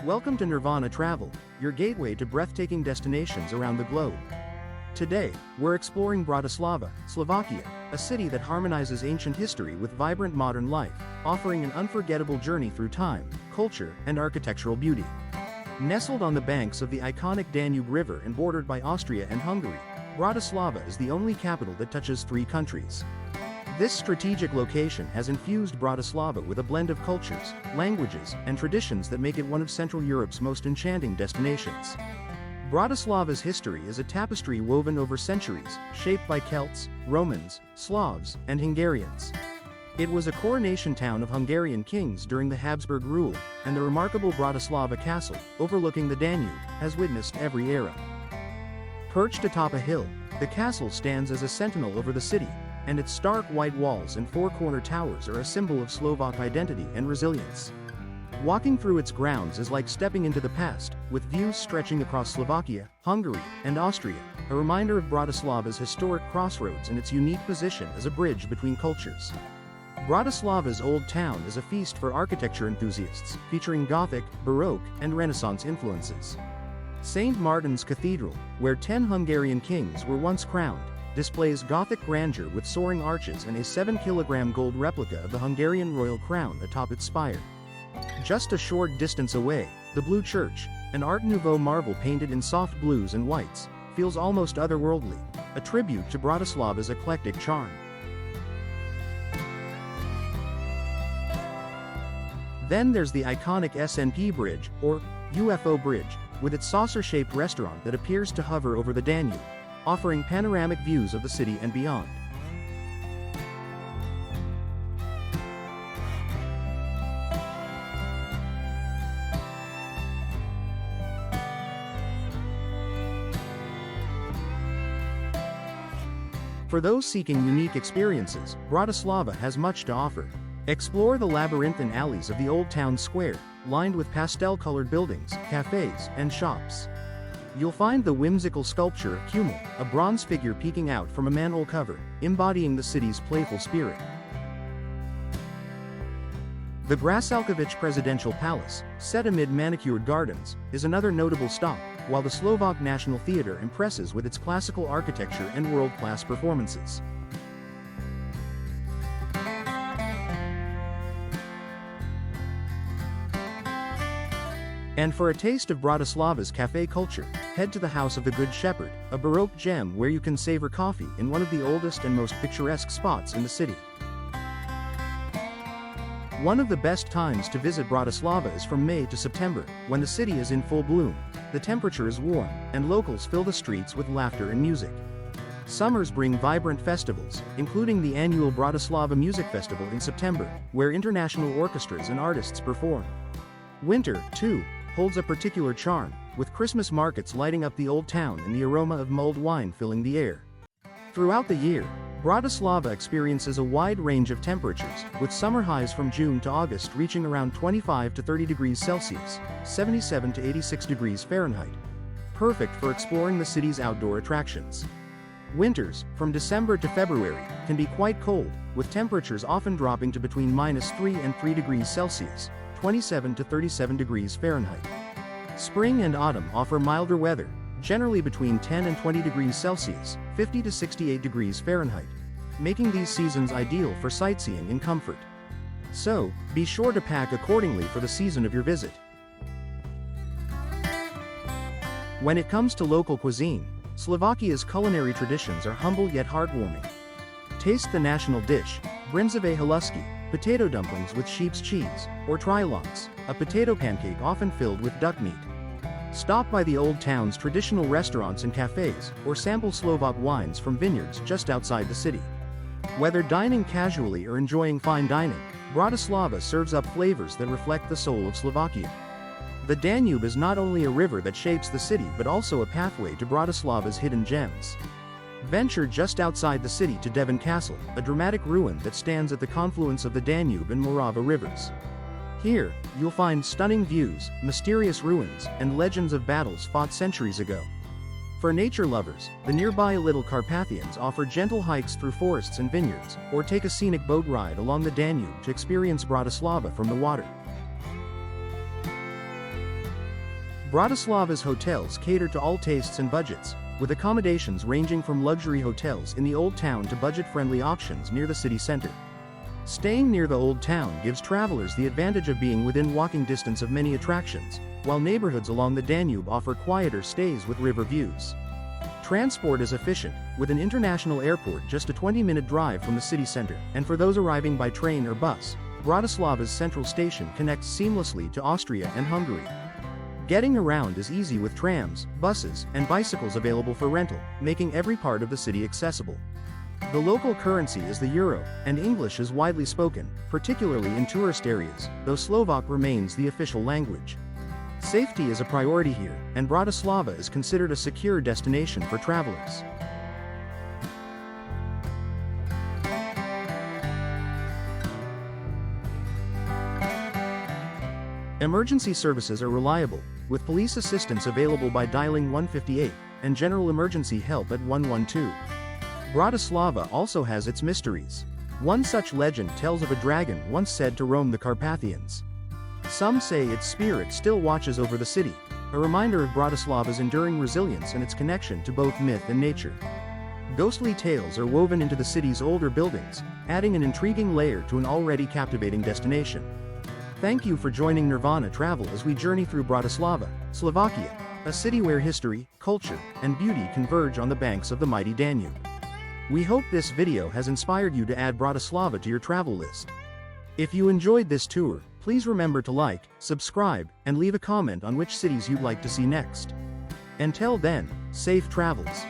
Welcome to Nirvana Travel, your gateway to breathtaking destinations around the globe. Today, we're exploring Bratislava, Slovakia, a city that harmonizes ancient history with vibrant modern life, offering an unforgettable journey through time, culture, and architectural beauty. Nestled on the banks of the iconic Danube River and bordered by Austria and Hungary, Bratislava is the only capital that touches three countries. This strategic location has infused Bratislava with a blend of cultures, languages, and traditions that make it one of Central Europe's most enchanting destinations. Bratislava's history is a tapestry woven over centuries, shaped by Celts, Romans, Slavs, and Hungarians. It was a coronation town of Hungarian kings during the Habsburg rule, and the remarkable Bratislava Castle, overlooking the Danube, has witnessed every era. Perched atop a hill, the castle stands as a sentinel over the city, and its stark white walls and four-corner towers are a symbol of Slovak identity and resilience. Walking through its grounds is like stepping into the past, with views stretching across Slovakia, Hungary, and Austria, a reminder of Bratislava's historic crossroads and its unique position as a bridge between cultures. Bratislava's Old Town is a feast for architecture enthusiasts, featuring Gothic, Baroque, and Renaissance influences. St. Martin's Cathedral, where 10 Hungarian kings were once crowned, displays Gothic grandeur with soaring arches and a 7-kilogram gold replica of the Hungarian royal crown atop its spire. Just a short distance away, the Blue Church, an Art Nouveau marvel painted in soft blues and whites, feels almost otherworldly, a tribute to Bratislava's eclectic charm. Then there's the iconic SNP Bridge, or UFO Bridge, with its saucer-shaped restaurant that appears to hover over the Danube, offering panoramic views of the city and beyond. For those seeking unique experiences, Bratislava has much to offer. Explore the labyrinthine alleys of the Old Town Square, lined with pastel-colored buildings, cafes, and shops. You'll find the whimsical sculpture of Kumel, a bronze figure peeking out from a manhole cover, embodying the city's playful spirit. The Grasalkovich Presidential Palace, set amid manicured gardens, is another notable stop, while the Slovak National Theatre impresses with its classical architecture and world-class performances. And for a taste of Bratislava's cafe culture, head to the House of the Good Shepherd, a Baroque gem where you can savor coffee in one of the oldest and most picturesque spots in the city. One of the best times to visit Bratislava is from May to September, when the city is in full bloom, the temperature is warm, and locals fill the streets with laughter and music. Summers bring vibrant festivals, including the annual Bratislava Music Festival in September, where international orchestras and artists perform. Winter, too, holds a particular charm, with Christmas markets lighting up the old town and the aroma of mulled wine filling the air. Throughout the year, Bratislava experiences a wide range of temperatures, with summer highs from June to August reaching around 25 to 30 degrees Celsius, 77 to 86 degrees Fahrenheit. Perfect for exploring the city's outdoor attractions. Winters, from December to February, can be quite cold, with temperatures often dropping to between -3 and 3 degrees Celsius, 27 to 37 degrees Fahrenheit. Spring and autumn offer milder weather, generally between 10 and 20 degrees Celsius, 50 to 68 degrees Fahrenheit, making these seasons ideal for sightseeing in comfort. So, be sure to pack accordingly for the season of your visit. When it comes to local cuisine, Slovakia's culinary traditions are humble yet heartwarming. Taste the national dish, brinzové haluski, potato dumplings with sheep's cheese, or trilons, a potato pancake often filled with duck meat. Stop by the Old Town's traditional restaurants and cafes, or sample Slovak wines from vineyards just outside the city. Whether dining casually or enjoying fine dining, Bratislava serves up flavors that reflect the soul of Slovakia. The Danube is not only a river that shapes the city but also a pathway to Bratislava's hidden gems. Venture just outside the city to Devon Castle, a dramatic ruin that stands at the confluence of the Danube and Morava rivers. Here, you'll find stunning views, mysterious ruins, and legends of battles fought centuries ago. For nature lovers, the nearby Little Carpathians offer gentle hikes through forests and vineyards, or take a scenic boat ride along the Danube to experience Bratislava from the water. Bratislava's hotels cater to all tastes and budgets, with accommodations ranging from luxury hotels in the Old Town to budget-friendly options near the city center. Staying near the Old Town gives travelers the advantage of being within walking distance of many attractions, while neighborhoods along the Danube offer quieter stays with river views. Transport is efficient, with an international airport just a 20-minute drive from the city center, and for those arriving by train or bus, Bratislava's central station connects seamlessly to Austria and Hungary. Getting around is easy with trams, buses, and bicycles available for rental, making every part of the city accessible. The local currency is the euro, and English is widely spoken, particularly in tourist areas, though Slovak remains the official language. Safety is a priority here, and Bratislava is considered a secure destination for travelers. Emergency services are reliable, with police assistance available by dialing 158, and general emergency help at 112. Bratislava also has its mysteries. One such legend tells of a dragon once said to roam the Carpathians. Some say its spirit still watches over the city, a reminder of Bratislava's enduring resilience and its connection to both myth and nature. Ghostly tales are woven into the city's older buildings, adding an intriguing layer to an already captivating destination. Thank you for joining Nirvana Travel as we journey through Bratislava, Slovakia, a city where history, culture, and beauty converge on the banks of the mighty Danube. We hope this video has inspired you to add Bratislava to your travel list. If you enjoyed this tour, please remember to like, subscribe, and leave a comment on which cities you'd like to see next. Until then, safe travels.